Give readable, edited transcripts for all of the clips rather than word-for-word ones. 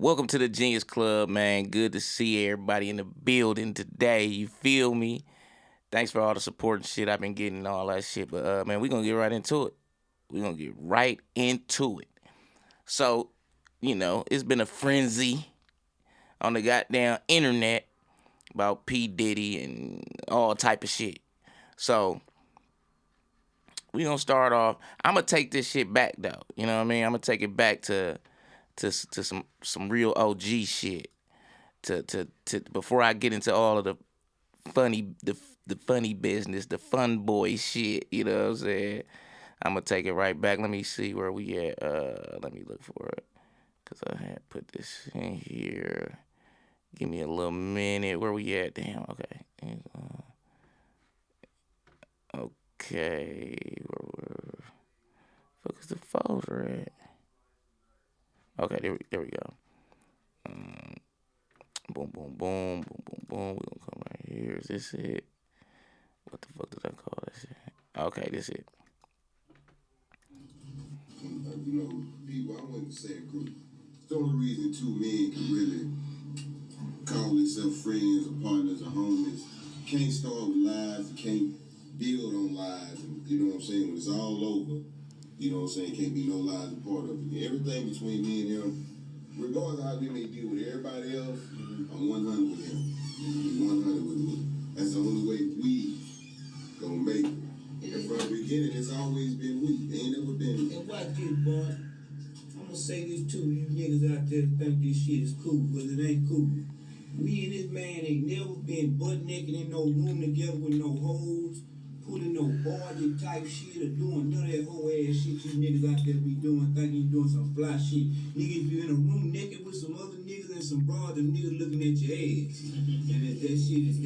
Welcome to the Genius Club, man. Good to see everybody in the building today. You feel me? Thanks for all the support and shit I've been getting and all that shit. But man, we gonna get right into it. We gonna get right into it. So, it's been a frenzy on the goddamn internet about P. Diddy and all type of shit. So we gonna start off. I'm gonna take this shit back though. You know what I mean? I'm gonna take it back to some real OG shit. To before I get into all of the funny business, the fun boy shit. You know what I'm saying? I'm gonna take it right back. Let me see where we at. Let me look for it, cause I had put this in here. Give me a little minute. Where we at? Damn. Okay. Okay. Where fuck is the folder at? Okay. There we go. Boom, boom, boom, boom, boom, boom. We gonna come right here. Is this it? What the fuck did I call this shit? Okay, this it. People, I wouldn't say a group. It's the only reason two men can really call themselves friends or partners or homies. You can't start with lies, you can't build on lies, and you know what I'm saying? When it's all over, you know what I'm saying? Can't be no lies a part of it. Everything between me and him, regardless of how we may deal with everybody else, I'm 100 with him. He's 100 with me. That's the only way we gonna make it. And from the beginning, it's always been we. They ain't never been. And watch this, boy. I'm gonna say this too. You niggas out there think this shit is cool, but it ain't cool. Me and this man ain't never been butt naked in no room together with no hoes, putting no orgy type shit or doing none of that whole ass shit you niggas out there be doing, thinking you doing some fly shit. Nigga, if you in a room naked with some other niggas and some broads, the niggas looking at your ass. And if that shit is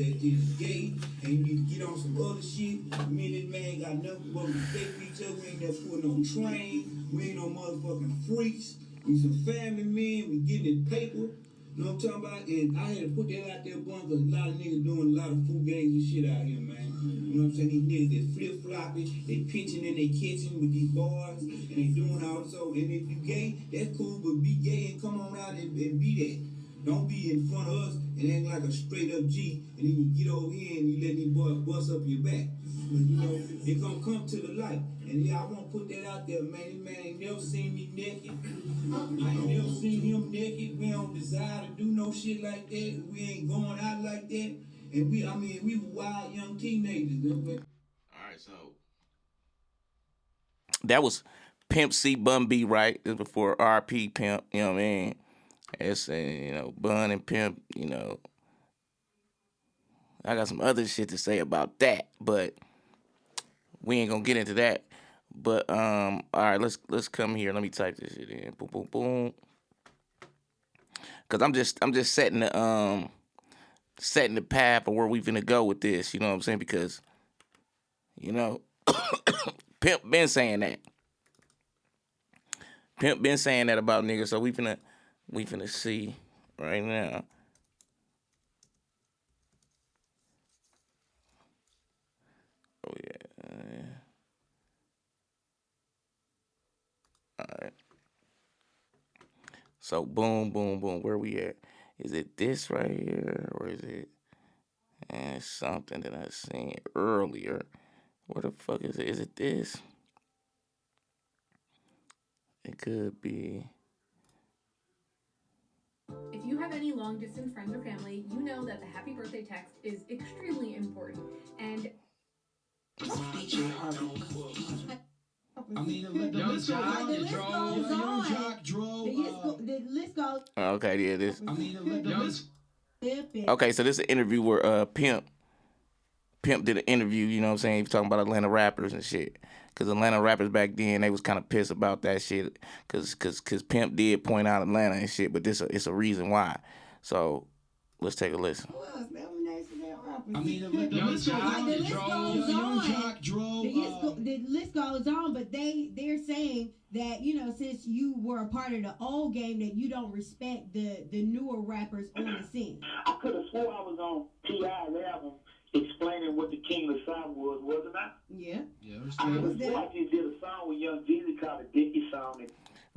gay, and you get on some other shit, me and this man got nothing but respect for each other. We ain't never putting no train, we ain't no motherfucking freaks. We some family men, we getting this paper. You know what I'm talking about? And I had to put that out there, boy, because a lot of niggas doing a lot of food games and shit out here, man. You know what I'm saying? These niggas, they flip-flopping, they pitching in their kitchen with these bars, and they doing all so. And if you gay, that's cool, but be gay and come on out and be that. Don't be in front of us and act like a straight-up G, and then you get over here and you let these boys bust up your back. But, you know, it's gonna come to the light. And yeah, I want to put that out there, man. This man ain't never seen me naked. I ain't never seen him naked. We don't desire to do no shit like that. We ain't going out like that. And we were wild young teenagers. All right, so that was Pimp C Bun B, right? This was before RP Pimp. You know what I mean? It's Bun and Pimp. I got some other shit to say about that, but we ain't gonna get into that. But all right, let's come here. Let me type this shit in. Boom, boom, boom. Cause I'm just setting the path of where we finna go with this. You know what I'm saying? Because you know, Pimp been saying that. Pimp been saying that about niggas. So we finna see right now. Oh yeah. All right. So boom, boom, boom. Where we at? Is it this right here, or is it something that I seen earlier? Where the fuck is it? Is it this? It could be. If you have any long distance friends or family, you know that the happy birthday text is extremely important. And I mean, the list goes on. The list goes. Okay, yeah, this. I mean, the list. Okay, so this is an interview where Pimp did an interview. You know what I'm saying? He was talking about Atlanta rappers and shit. Cause Atlanta rappers back then, they was kind of pissed about that shit. Cause Pimp did point out Atlanta and shit, but it's a reason why. So let's take a listen. Who else? I mean, the list goes on. The list goes on. The list goes on, but they're saying that, since you were a part of the old game, that you don't respect the newer rappers on the scene. I could have swore I was on T.I.'s album explaining what the King of the South was, wasn't I? Yeah. I could have swore I just did a song with Young Jeezy called the Dickie song.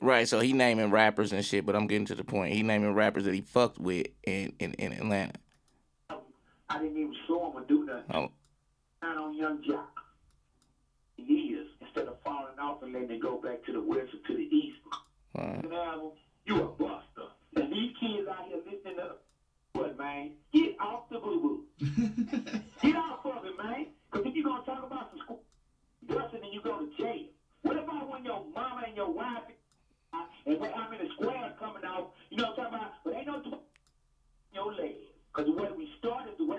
Right, so he naming rappers and shit, but I'm getting to the point. He naming rappers that he fucked with in Atlanta. I didn't even show him or do nothing. Oh, Not on Young Jock. Years instead of falling off and letting it go back to the west or to the east. right. Album, you a buster. And these kids out here listening to what, man? Get off the boo boo. Get off of it, man. Because if you're going to talk about some school busting and you go to jail, what about when your mama and your wife and what how many squares coming out? You know what I'm talking about? But ain't no your legs. Because the way we started, the way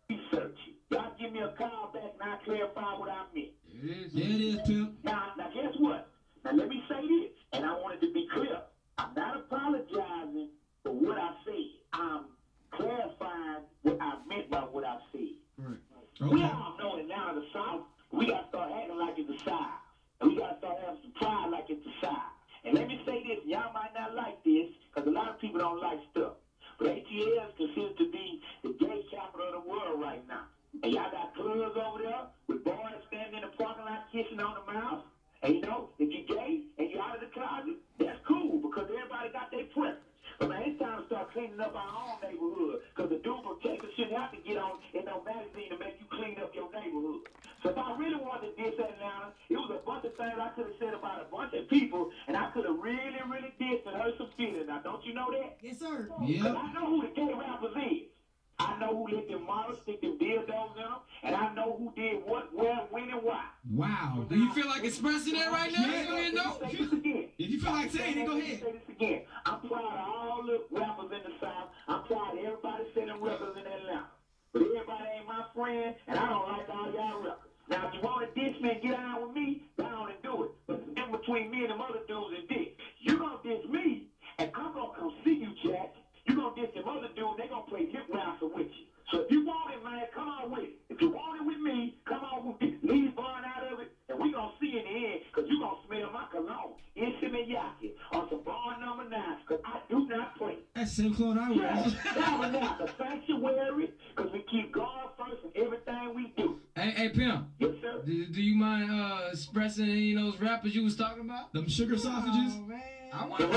we research it. Y'all give me a call back and I clarify what I meant. There it is, Pimp. Now, guess what? Now, let me say this, and I wanted to be clear. I'm not apologizing for what I said. I'm clarifying what I meant by what I said. Right. We all know that now in the South, we got to start acting like it's the South. And we got to start having some pride like it's the South. And let me say this, y'all might not like this, because a lot of people don't like stuff. But ATL is considered to be the gay capital of the world right now. And y'all got clubs over there with boys standing in the parking lot kissing on the mouth. And you know, if you're gay and you're out of the closet, that's cool because everybody got their preference. But man, it's time to start cleaning up our own neighborhood because the dude protector shouldn't have to get on in no magazine to make you clean up your neighborhood. So if I really wanted to diss Atlanta, it was a bunch of things I could have said about a bunch of people, and I could have really, really dissed and hurt some feelings. Now, don't you know that? Yes, sir. Because I know who the gay rappers is. I know who let them models stick them dildos in them, and I know who did what, where, when, and why. Wow. Do you feel like expressing that right now? Yeah, Go ahead, no? say this again. If you feel like saying it, go ahead. Say this again. I'm proud of all the rappers in the South. I'm proud of everybody selling records in Atlanta. But everybody ain't my friend, and I don't like all y'all records. Now, if you want to diss me and get on with me, go on and do it. But in between me and them other dudes is this. You gonna diss me, and I'm gonna come see you, Jack. You gonna diss them other dudes, they gonna play hip wrestle with you. So if you want it, man, come on with it. If you want it with me, come on with it. Leave Vaughn out of it, and we gonna see in the end, because you gonna smell my cologne. Insimiyaki on some Vaughn number 9, because I do not play. That's the same clone I wear. Yeah, now the sanctuary, because we keep God first in everything we do. Hey, Pimp. Yes, sir. Do you mind expressing any of those rappers you was talking about? Them sugar sausages? Oh, man. I want to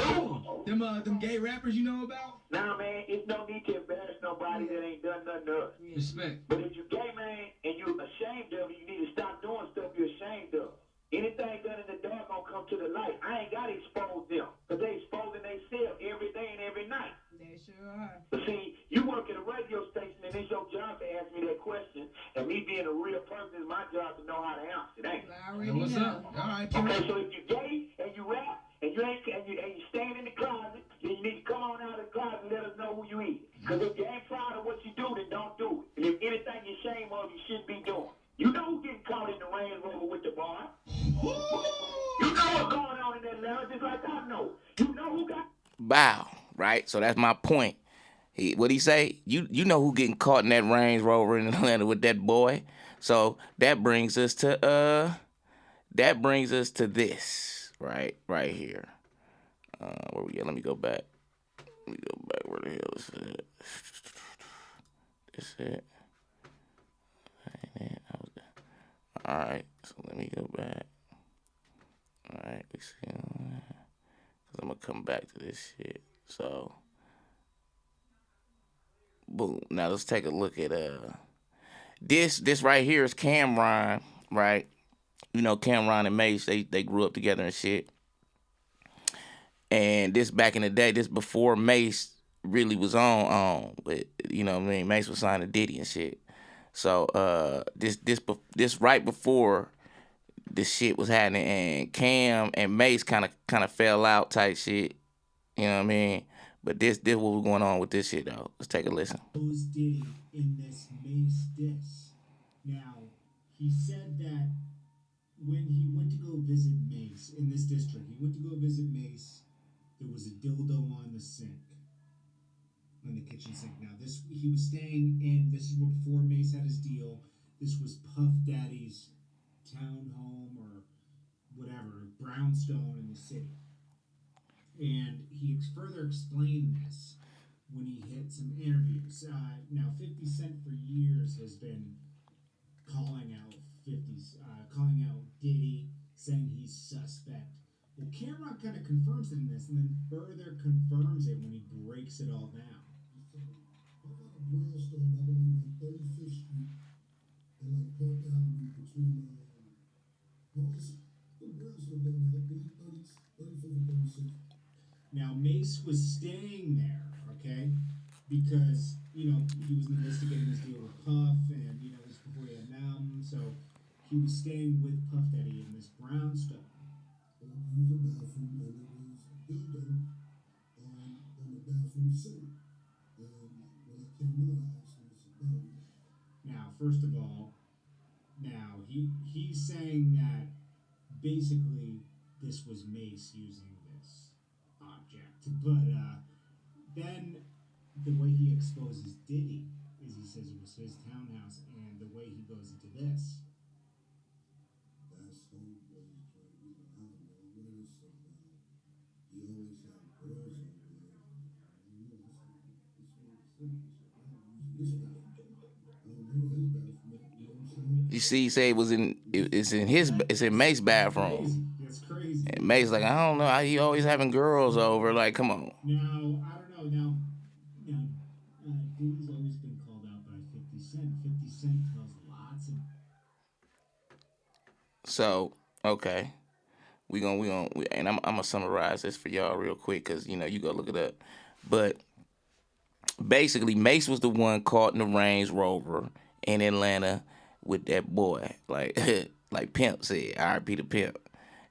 know. Them gay rappers you know about? Nah, man, it's no need to embarrass nobody that ain't done nothing to us. Respect. But if you gay, man, and you're ashamed of it, you need to stop doing stuff you're ashamed of. Anything done in the dark gonna come to the light. I ain't gotta expose them, because they exposing themselves every day and every night. They sure are. But see, you work at a radio station, and it's your job to ask me that question, and me being a real person is my job to know how to answer it, ain't it? I already What's know. up? All right, Okay, Pimp. so if you're gay and you rap and you ain't and you stand in the closet, then you need to come on out of the closet and let us know who you is. Because if you ain't proud of what you do, then don't do it. And if anything you're ashamed of, you shouldn't be doing. You know who's getting caught in the Range Rover with the bar. You know what's going on in Atlanta, just like I know. You know who got. Bow, right? So that's my point. What he say? You know who getting caught in that Range Rover in Atlanta with that boy? So that brings us to this, right here. Where we at? Let me go back. Where the hell is it? This it. All right. So let me go back. All right. We see. Cause I'm gonna come back to this shit. So, boom. Now let's take a look at this right here is Cameron, right? You know Cameron and Mace, they grew up together and shit. And this back in the day, this before Mace really was on, but you know what I mean, Mace was signed to Diddy and shit. So this right before this shit was happening, and Cam and Mace kind of fell out type shit. You know what I mean? But this what was going on with this shit though. Let's take a listen. Was Diddy in this Mace diss? Now, he said that when he went to go visit Mace in this district, he went to go visit Mace. There was a dildo on the sink, on the kitchen sink. Now, he was staying in. This is before Mace had his deal. This was Puff Daddy's townhome or whatever, brownstone in the city. And he further explained this when he hit some interviews. Now, 50 Cent for years has been calling out Diddy, saying he's suspect. Well, Cameron kind of confirms it in this, and then further confirms it when he breaks it all down. What about a brownstone, I believe, on 35th Street and like Park Avenue between, what was it? The brownstone down there, I believe 30th, 35th and 36th. Now, Mace was staying there, okay, because he was investigating his deal with Puff, and this before he had an album, so he was staying with Puff Daddy in this brownstone. And I used the bathroom, and there was a dildo on the bathroom sink. And when I came out, I asked him, about it. Now, first of all, he's saying that basically this was Mace using this object, but then the way he exposes Diddy is he says it was his townhouse, and the way he goes into this. That's homeboys trying to get I don't know what it's about. He always had girls over there. I don't know. This one, I don't know his bathroom. You know what I'm saying? You see, he say it's in Mace's bathroom. That's crazy. And Mace's like, I don't know, he always having girls over. Like, come on. Now, I don't know. Diddy's always been called out by 50 Cent. 50 Cent tells lots of. So, okay. And I'm gonna summarize this for y'all real quick, because you go look it up. But basically, Mace was the one caught in the Range Rover in Atlanta with that boy, like like Pimp said, R.I.P. to Pimp.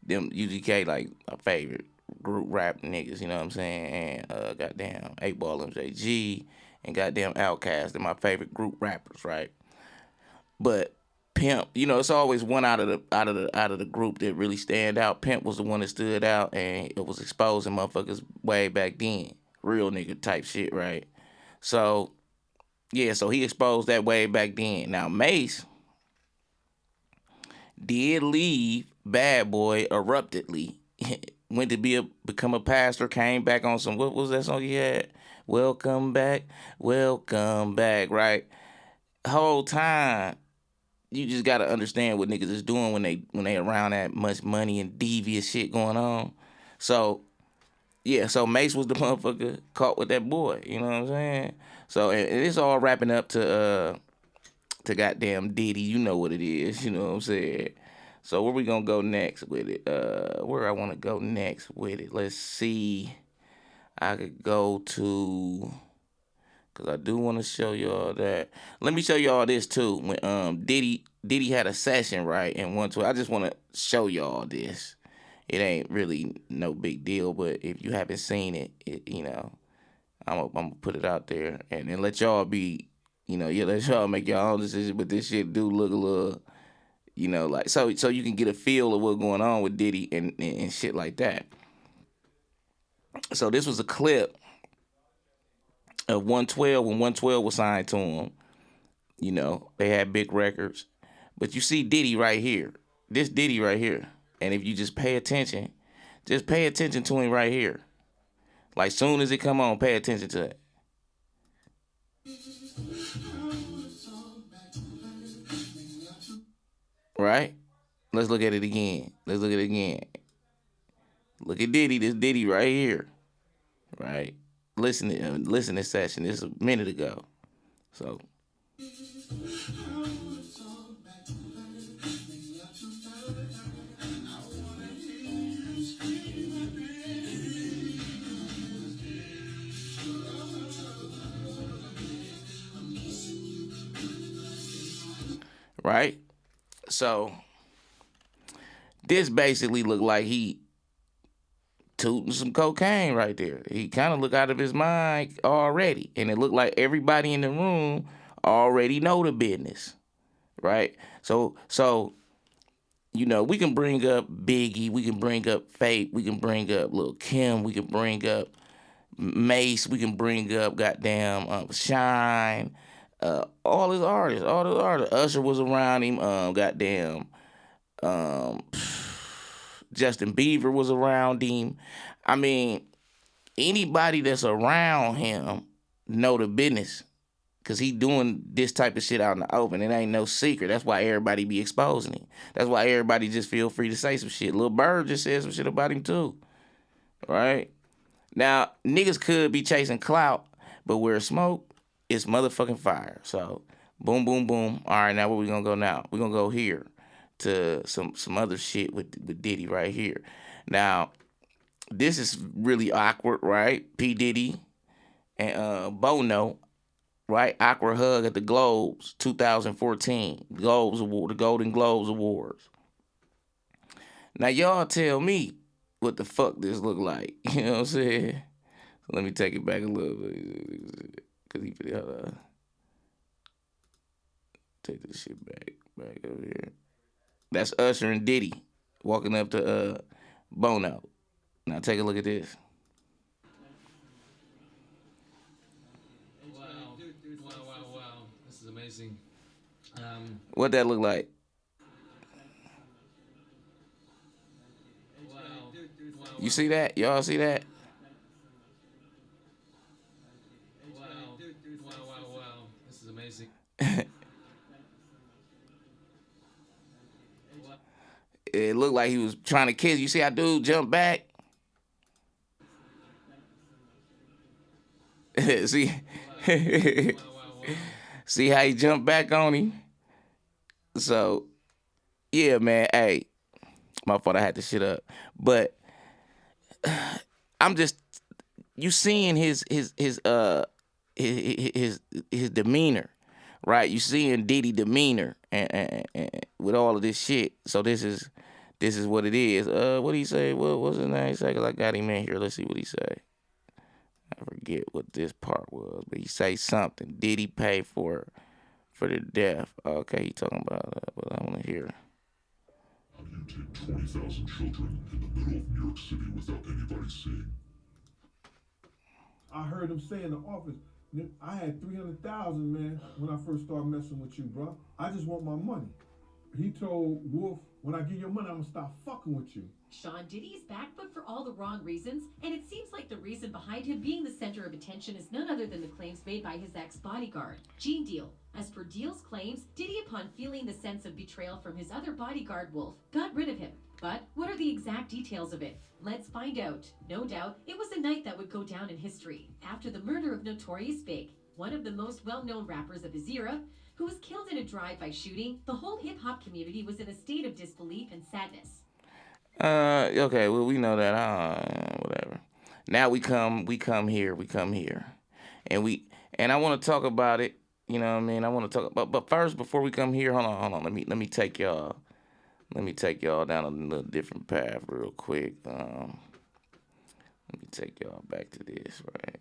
Them UGK, like, my favorite group rap niggas, you know what I'm saying? And goddamn 8 Ball MJG and goddamn Outkast, they're my favorite group rappers, right? But Pimp, it's always one out of the group that really stand out. Pimp was the one that stood out, and it was exposing motherfuckers way back then. Real nigga type shit, right? So, yeah, so he exposed that way back then. Now, Mace did leave Bad Boy abruptly. Went to become a pastor, came back on some, what was that song he had? Welcome back, right? Whole time, you just gotta understand what niggas is doing when they around that much money and devious shit going on. So, yeah, so Mace was the motherfucker caught with that boy, you know what I'm saying? So, and it's all wrapping up to goddamn Diddy, you know what it is, you know what I'm saying? So where we gonna go next with it? Where I wanna go next with it? Let's see. I could go to, cause I do wanna show y'all that. Let me show y'all this too. When Diddy had a session, right, and I just wanna show y'all this. It ain't really no big deal, but if you haven't seen it, I'm gonna put it out there and let y'all be, let y'all make your own decision. But this shit do look a little, like, so you can get a feel of what's going on with Diddy and shit like that. So this was a clip of 112 when 112 was signed to him. They had big records, but you see Diddy right here. This Diddy right here, and if you just pay attention to him right here. Like, soon as it come on, pay attention to it. Right? Let's look at it again. Look at Diddy. This Diddy right here. Right? Listen to this session. This is a minute ago. So. Right? So, this basically looked like he tooting some cocaine right there. He kind of looked out of his mind already. And it looked like everybody in the room already know the business. Right? So we can bring up Biggie, we can bring up Fate, we can bring up Lil' Kim, we can bring up Mace, we can bring up goddamn Shine, all those artists. Usher was around him, goddamn Justin Bieber was around him. I mean, anybody that's around him know the business. Cause he doing this type of shit out in the open. It ain't no secret. That's why everybody be exposing him. That's why everybody just feel free to say some shit. Lil Bird just said some shit about him too. Right? Now, niggas could be chasing clout, but where it's smoke, it's motherfucking fire. So, boom, boom, boom. All right, now where we gonna go now? We gonna go here to some other shit with Diddy right here. Now, this is really awkward, right? P. Diddy and Bono, right? Awkward hug at the Globes, 2014, Globes Award, the Golden Globes Awards. Now y'all tell me what the fuck this look like. You know what I'm saying? So let me take it back a little bit, cause he take this shit back over here. That's Usher and Diddy walking up to Bono. Now take a look at this. Wow. This is amazing. What that look like? You see that? Y'all see that? Wow. This is amazing. It looked like he was trying to kiss. You see how dude jumped back? See? See how he jumped back on him? So, yeah, man. Hey, my fault. I had to shit up. But I'm just, you seeing his demeanor, right? You seeing Diddy demeanor and with all of this shit. So this is what it is. What did he say? What's his name say? Cause I got him in here. Let's see what he say. I forget what this part was, but he say something. Diddy pay for the death. Okay, he talking about that, but I want to hear. How do you take 20,000 children in the middle of New York City without anybody seeing? I heard him say in the office, I had 300,000, man, when I first started messing with you, bro. I just want my money. He told Wolf, when I get your money, I'm gonna stop fucking with you. Sean Diddy's back, but for all the wrong reasons, and it seems like the reason behind him being the center of attention is none other than the claims made by his ex-bodyguard, Gene Deal. As per Deal's claims, Diddy, upon feeling the sense of betrayal from his other bodyguard, Wolf, got rid of him. But what are the exact details of it? Let's find out. No doubt, it was a night that would go down in history after the murder of Notorious Big, one of the most well-known rappers of his era, who was killed in a drive-by shooting. The whole hip-hop community was in a state of disbelief and sadness. Okay, well, we know that, whatever. Now we come here, and I want to talk about it, you know what I mean? I want to talk, but first, before we come here, hold on, let me take y'all down a little different path real quick. Let me take y'all back to this, right?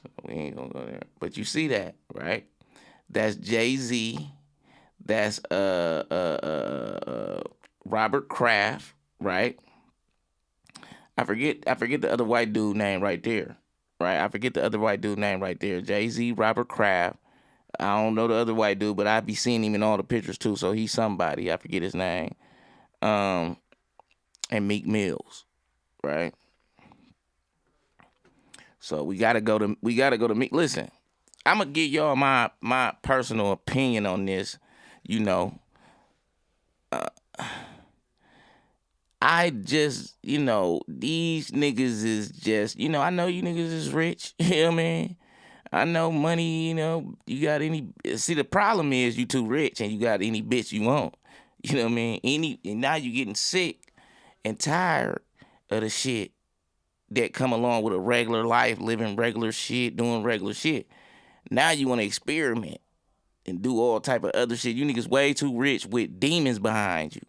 So we ain't gonna go there, but you see that, right? That's Jay-Z, that's Robert Kraft, right? I forget the other white dude name right there, right? I forget the other white dude name right there. Jay-Z, Robert Kraft. I don't know the other white dude, but I be seeing him in all the pictures too. So he's somebody. I forget his name. And Meek Mills, right? So we gotta go to Meek. Listen, I'm gonna give y'all my personal opinion on this. You know, I just, these niggas is just, I know you niggas is rich. You know what I mean? I know money, you got any. See, the problem is you too rich and you got any bitch you want. You know what I mean? And now you getting sick and tired of the shit that come along with a regular life, living regular shit, doing regular shit. Now you want to experiment and do all type of other shit. You niggas way too rich with demons behind you.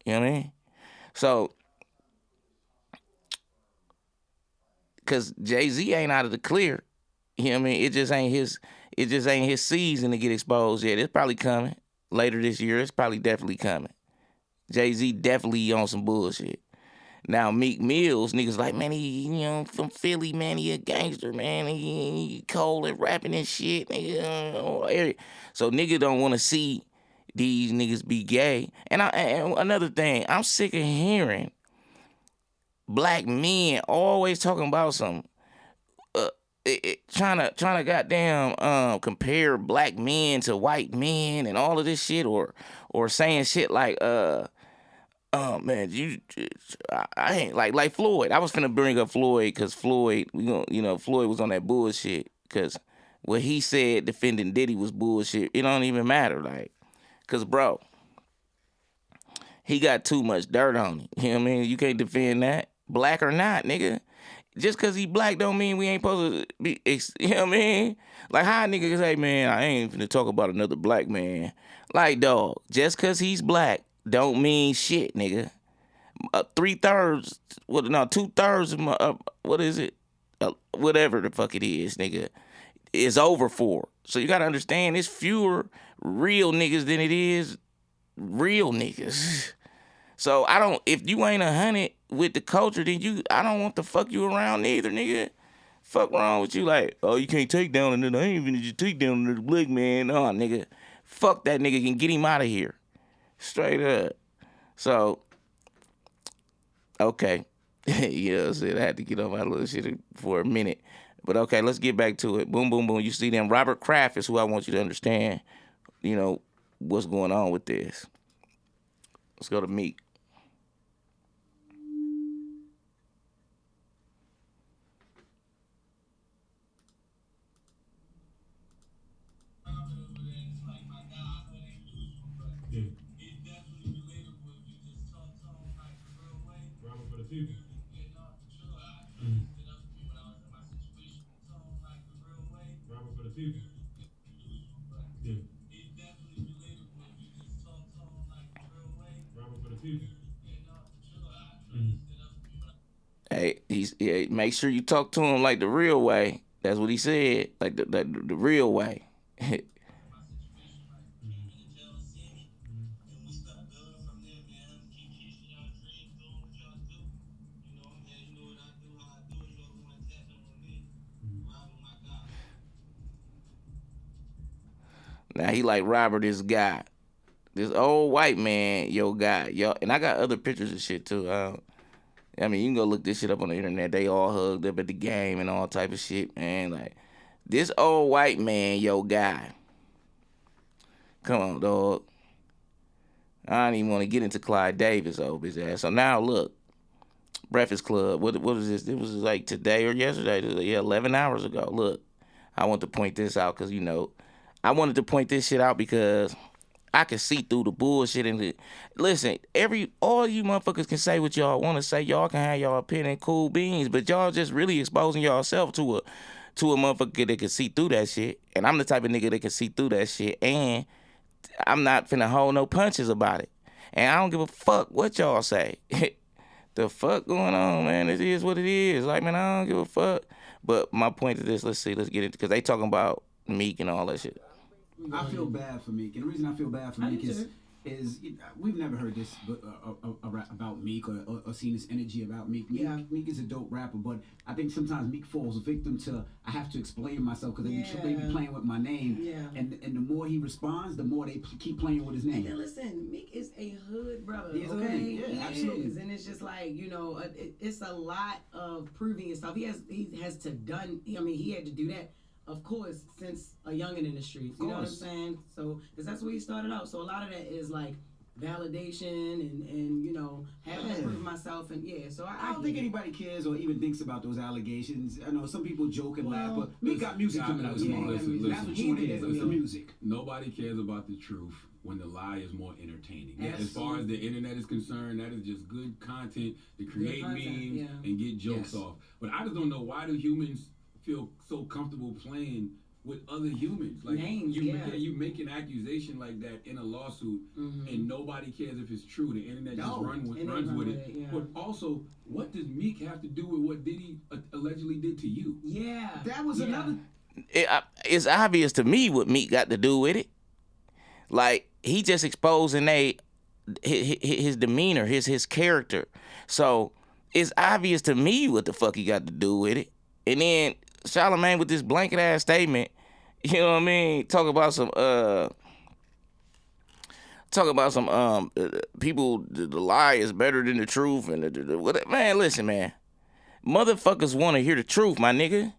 You know what I mean? So, cause Jay-Z ain't out of the clear. You know what I mean? It just ain't his season to get exposed yet. It's probably coming later this year. It's probably definitely coming. Jay-Z definitely on some bullshit. Now Meek Mills, niggas like, man, he from Philly, man, he a gangster, man. He cold at rapping and shit, nigga. So nigga don't want to see these niggas be gay. And another thing, I'm sick of hearing black men always talking about some trying to goddamn compare black men to white men and all of this shit, or saying shit like man, I ain't like Floyd. I was finna bring up Floyd because Floyd, Floyd was on that bullshit because what he said defending Diddy was bullshit. It don't even matter, like, cause bro, he got too much dirt on him. You know what I mean? You can't defend that, black or not, nigga. Just cause he black don't mean we ain't supposed to be, you know what I mean? Like how a nigga can say, man, I ain't finna talk about another black man. Like, dog, just cause he's black don't mean shit, nigga. 3/3, no, 2/3 of my, what is it? Whatever the fuck it is, nigga, is over for. So you gotta understand, it's fewer real niggas than it is real niggas. So if you ain't 100 with the culture, then I don't want to fuck you around neither, nigga. Fuck wrong with you? Like, oh, you can't take down another, I ain't even just take down another black man. Nah, nigga. Fuck that nigga and get him out of here. Straight up. So, okay. You know what I'm saying? I had to get on my little shit for a minute. But okay, let's get back to it. Boom, boom, boom. You see them. Robert Kraft is who I want you to understand, what's going on with this. Let's go to Meek. Hey, make sure you talk to him like the real way. That's what he said, like the real way. Now he like Robert, this guy, this old white man, guy, and I got other pictures of shit too. I mean, you can go look this shit up on the internet. They all hugged up at the game and all type of shit, man. Like, this old white man, guy. Come on, dog. I don't even want to get into Clyde Davis, old bitch ass. So now look, Breakfast Club. What was this? It was like today or yesterday. 11 hours ago. Look, I want to point this out because I wanted to point this shit out because I can see through the bullshit and listen, all you motherfuckers can say what y'all want to say. Y'all can have y'all opinion, cool beans, but y'all just really exposing yourself to a motherfucker that can see through that shit. And I'm the type of nigga that can see through that shit, and I'm not finna hold no punches about it. And I don't give a fuck what y'all say. The fuck going on, man? It is what it is. Like, man, I don't give a fuck. But my point is this. Let's get into, because they talking about Meek and all that shit. I feel bad for Meek, and the reason I feel bad for Meek is we've never heard this about Meek or seen this energy about Meek. Meek is a dope rapper, but I think sometimes Meek falls victim to I have to explain myself because they be playing with my name. And the more he responds, the more they keep playing with his name. And listen, Meek is a hood brother. He's okay, he absolutely is. And it's just like it's a lot of proving yourself. He has to done. I mean, he had to do that. Of course, since a youngin' in the streets, you know what I'm saying? So, because that's where he started out. So a lot of that is like validation and having to prove myself and so I don't think anybody cares or even thinks about those allegations. I know some people joke and laugh, but Meek got music coming out tomorrow. Listen, that's what you is. It's the music. Nobody cares about the truth when the lie is more entertaining. As far as the internet is concerned, that is just good content to create memes and get jokes off. But I just don't know, why do humans feel so comfortable playing with other humans? Like, names, you make an accusation like that in a lawsuit, and nobody cares if it's true. The internet just runs with it. But also, what does Meek have to do with what Diddy allegedly did to you? That was another. It's obvious to me what Meek got to do with it. Like, he just exposing his demeanor, his character. So it's obvious to me what the fuck he got to do with it. And then Charlamagne with this blanket ass statement, you know what I mean? Talk about some people. The lie is better than the truth, and man, listen, man, motherfuckers want to hear the truth, my nigga.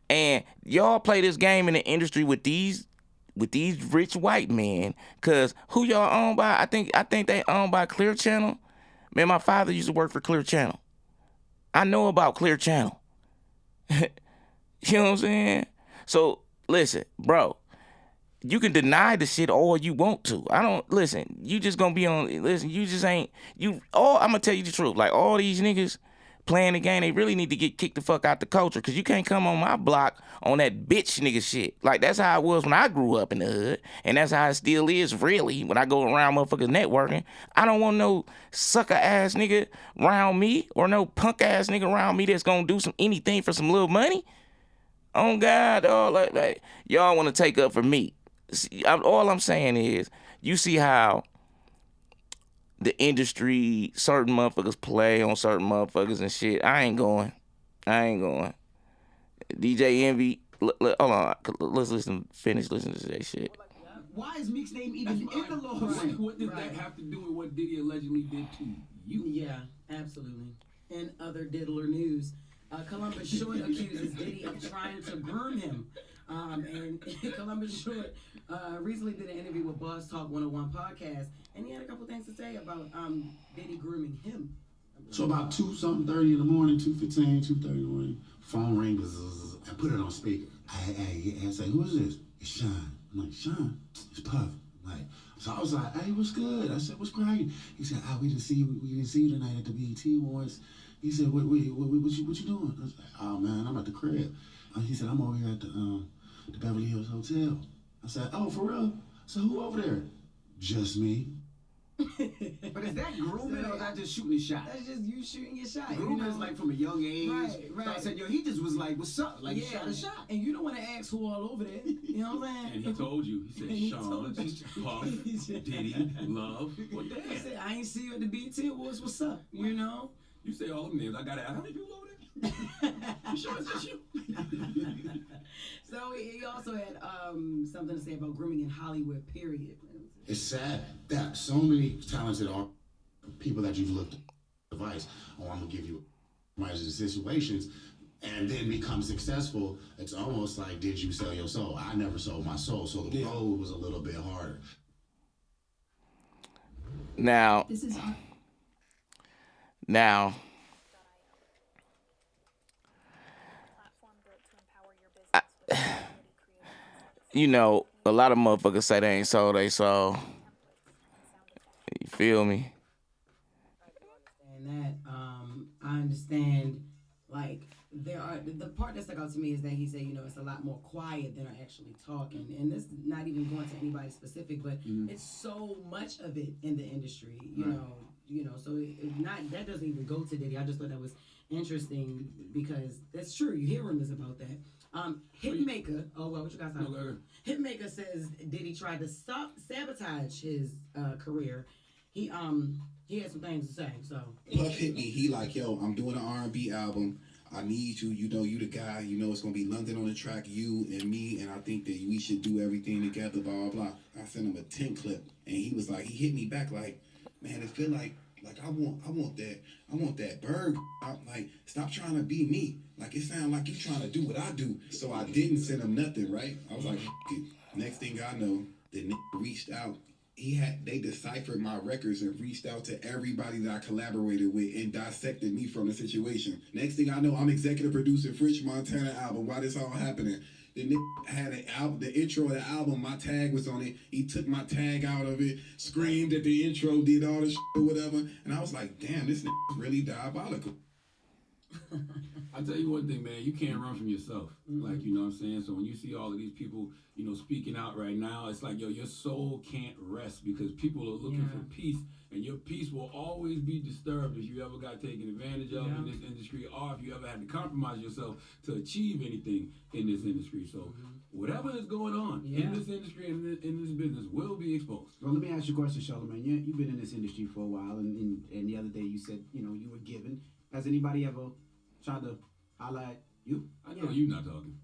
And y'all play this game in the industry with these rich white men. Cause who y'all owned by? I think they owned by Clear Channel. Man, my father used to work for Clear Channel. I know about Clear Channel. You know what I'm saying? So listen, bro. You can deny the shit all you want to. I don't listen. You just gonna be on. Listen, you just ain't. You all. I'm gonna tell you the truth. Like all these niggas playing the game, they really need to get kicked the fuck out the culture. Cause you can't come on my block on that bitch nigga shit. Like that's how it was when I grew up in the hood, and that's how it still is really when I go around motherfuckers networking. I don't want no sucker ass nigga around me or no punk ass nigga around me that's gonna do anything for some little money. Oh God, dog, like y'all want to take up for me. See, all I'm saying is, you see how the industry, certain motherfuckers play on certain motherfuckers and shit. I ain't going. DJ Envy, hold on. Let's finish listening to that shit. Why is Meek's name even in the law? Right. What does that have to do with what Diddy allegedly did to you? Yeah, absolutely. In other diddler news, Columbus Short accuses Diddy of trying to groom him. And Columbus Short recently did an interview with Boss Talk 101 podcast, and he had a couple things to say about Diddy grooming him. So about 2:30 in the morning, 2:15, 2:30 in the morning, phone rings, I put it on speaker. I say, who is this? It's Sean. I'm like, Sean? It's Puff. So I was like, hey, what's good? I said, what's cracking? He said, we didn't see you tonight at the BET Awards. He said, what you doing? I was like, oh man, I'm at the crib. He said, I'm over here at the Beverly Hills Hotel. I said, oh, for real? So who over there? Just me. But is that grooming or is that just shooting a shot? That's just you shooting your shot. Grooming is like from a young age. Right. So I said, yo, he just was like, what's up? Like, shot a shot. And you don't want to ask who all over there. You know what I'm saying? And he told you. He said, Sean, Puff, Diddy, Love. What the hell? He said, I ain't see you at the BET Awards. What's up? You know? You say all them names. I got to ask, how many people over there? You sure it's just you? So he also had something to say about grooming in Hollywood, period. It's sad that so many talented people that you've looked at advice, I'm gonna give you advice in situations, and then become successful. It's almost like, did you sell your soul? I never sold my soul, so the road was a little bit harder. Now, you know, a lot of motherfuckers say they ain't sold they soul. You feel me? And that, I understand, like, there are, the part that stuck out to me is that he said, you know, it's a lot more quiet than are actually talking. And this not even going to anybody specific, but it's so much of it in the industry, you know, so that doesn't even go to Diddy. I just thought that was interesting because that's true. You hear rumors about that. Hitmaker, what you guys talking about? Hitmaker says Diddy tried to sabotage his career. He had some things to say. So Puff hit me. He like, yo, I'm doing an R&B album. I need you. You know, you the guy. You know, it's gonna be London on the track, you and me, and I think that we should do everything together. Blah blah blah. I sent him a 10 clip, and he was like, he hit me back like, man, it feel like I want that bird. Like, stop trying to be me. Like, it sound like you trying to do what I do. So I didn't send him nothing, right? I was like, it. Next thing I know, the nigga reached out. They deciphered my records and reached out to everybody that I collaborated with and dissected me from the situation. Next thing I know, I'm executive producing French Montana album. Why this all happening? The nigga had an album, the intro of the album, my tag was on it. He took my tag out of it, screamed at the intro, did all this shit or whatever. And I was like, damn, this nigga's really diabolical. I'll tell you one thing, man, you can't run from yourself. Like, you know what I'm saying? So when you see all of these people, you know, speaking out right now, it's like, yo, your soul can't rest because people are looking for peace, and your peace will always be disturbed if you ever got taken advantage of in this industry, or if you ever had to compromise yourself to achieve anything in this industry. So whatever is going on in this industry and in this business will be exposed. Well, let me ask you a question, Charlamagne. You've been in this industry for a while, and the other day you said, you know, you were given. Has anybody ever tried to holler at you? I know you're not talking.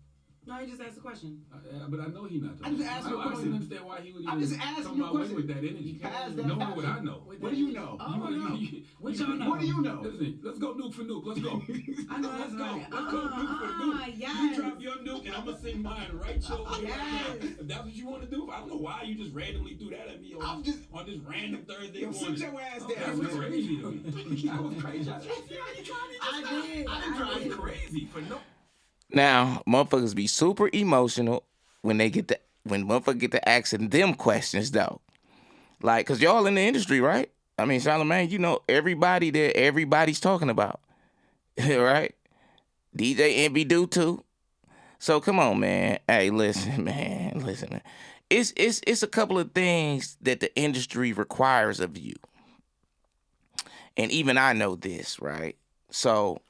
No, he just asked a question. But I know he not. I just asked you a I don't question. understand why he would even I'm just asking come you a my way question. with that energy. Past that Knowing what passion. I know. What do you know? Oh, no. What y'all know? What do you know? Listen, let's go nuke for nuke. Let's go. I know Let's that's go. right. Let's go nuke for nuke. Yes. You drop your nuke and I'm gonna sing mine right your way. Yes. If that's what you want to do, I don't know why you just randomly threw that at me on this random Thursday morning. Sit your ass down. That was crazy to me. That was crazy. I did. Crazy for no. Now, motherfuckers be super emotional when motherfuckers get to asking them questions though. Like, cause y'all in the industry, right? I mean, Charlamagne, you know everybody that everybody's talking about, right? DJ Envy do too. So come on, man. Hey, listen, man. It's a couple of things that the industry requires of you, and even I know this, right? So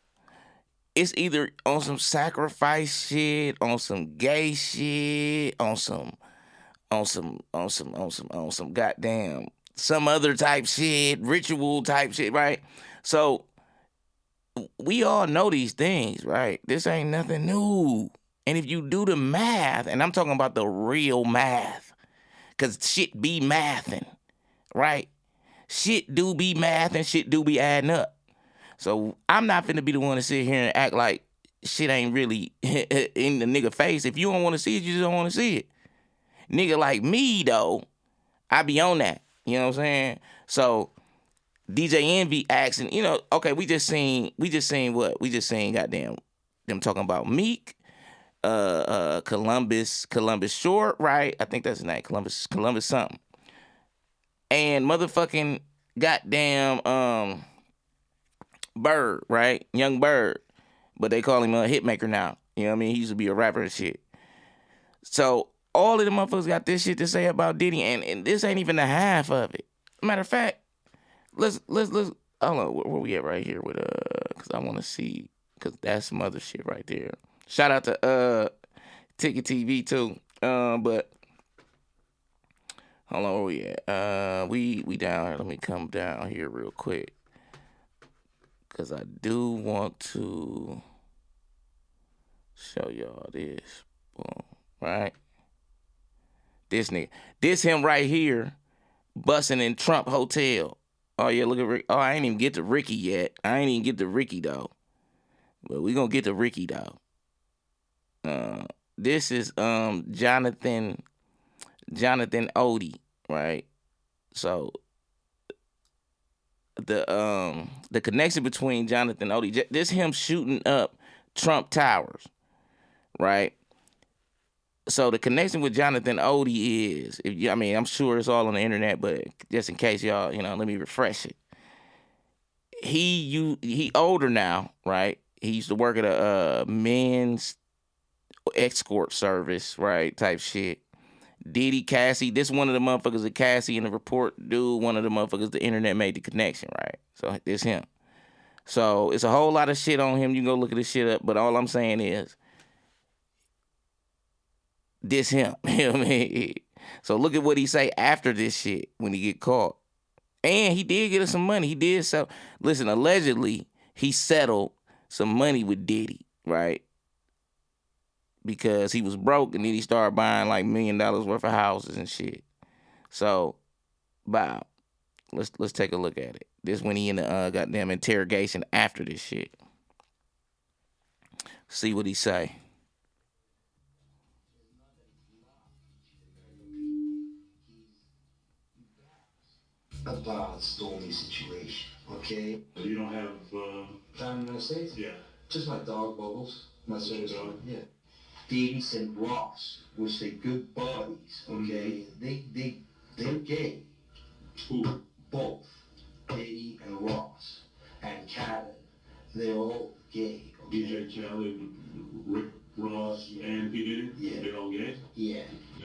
it's either on some sacrifice shit, on some gay shit, on some goddamn some other type shit, ritual type shit, right? So we all know these things, right? This ain't nothing new. And if you do the math, and I'm talking about the real math, cause shit be mathin', right? Shit do be math and shit do be adding up. So I'm not finna be the one to sit here and act like shit ain't really in the nigga face. If you don't want to see it, you just don't want to see it. Nigga like me though, I be on that. You know what I'm saying? So DJ Envy asking, you know, okay, we just seen what? We just seen goddamn them talking about Meek, Columbus Short, right? I think that's his name, Columbus something. And motherfucking goddamn Bird, right? Young Bird. But they call him a hitmaker now. You know what I mean? He used to be a rapper and shit. So all of the motherfuckers got this shit to say about Diddy, and this ain't even the half of it. Matter of fact, let's hold on, where we at right here with cause I wanna see, cause that's some other shit right there. Shout out to Ticket TV too. But hold on, where we at? We down here. Let me come down here real quick. Cause I do want to show y'all this. Boom. Right? This nigga. This him right here busting in Trump Hotel. Oh yeah, look at Rick. Oh, I ain't even get to Ricky yet. I ain't even get to Ricky though. But we gonna get to Ricky though. This is Jonathan Odie, right? So the connection between Jonathan Odie, this him shooting up Trump Towers, right? So the connection with Jonathan Odie is, I'm sure it's all on the internet, but just in case y'all, let me refresh it. He older now, right? He used to work at a men's escort service, right? Type shit. Diddy, Cassie, this one of the motherfuckers that Cassie in the report dude, one of the motherfuckers the internet made the connection, right? So this him. So it's a whole lot of shit on him. You can go look at this shit up, but all I'm saying is this him. You know what I mean? So look at what he say after this shit when he get caught. And he did get us some money. He did so. Listen, allegedly, he settled some money with Diddy, right? Because he was broke and then he started buying like $1 million worth of houses and shit. So, wow. Let's take a look at it. This when he in the goddamn interrogation after this shit. See what he say. About Stormy's situation, okay? You don't have time in the United States? Yeah. Just my dog Bubbles. My dog? Yeah. Davies and Ross, which they good buddies, okay? They're gay. Who? Both. Diddy and Ross. And Khaled. They're all gay. Okay? DJ Khaled, Rick Ross.